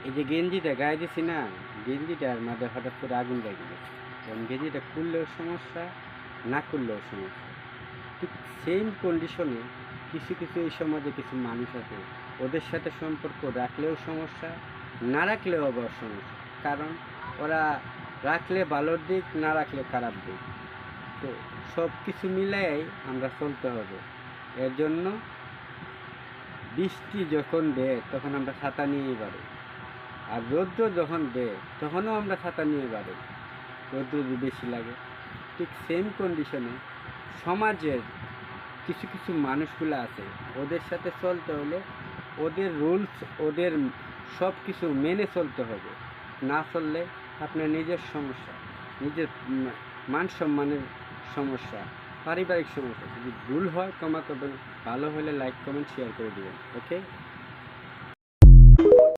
এই যে গেঞ্জিটা গায়ে দিছি না, গেঞ্জিটার মধ্যে হঠাৎ করে আগুন লেগে গেছে। কারণ গেঞ্জিটা খুললেও সমস্যা, না খুললেও সমস্যা। ঠিক সেম কন্ডিশনে কিছু কিছু এই সমাজে কিছু মানুষ আছে, ওদের সাথে সম্পর্ক রাখলেও সমস্যা, না রাখলেও আবার সমস্যা। কারণ ওরা রাখলে ভালোর দিক, না রাখলে খারাপ দিক। তো সব কিছু মিলাই আমরা চলতে হবে। এর জন্য বৃষ্টি যখন দেয় তখন আমরা ছাতা নিয়েই বাড়ি, আর রৌদ্র যখন দেয় তখনও আমরা ছাতা নিয়ে বাড়ি, রৌদ্র যদি বেশি লাগে। ঠিক সেম কন্ডিশনে সমাজের কিছু কিছু মানুষগুলো আছে, ওদের সাথে চলতে হলে ওদের রুলস, ওদের সব কিছু মেনে চলতে হবে। না চললে আপনার নিজের সমস্যা, নিজের মান সম্মানের সমস্যা, পারিবারিক সমস্যা। যদি ভুল হয় ক্ষমা করবেন, ভালো হলে লাইক কমেন্ট শেয়ার করে দেবেন। ওকে।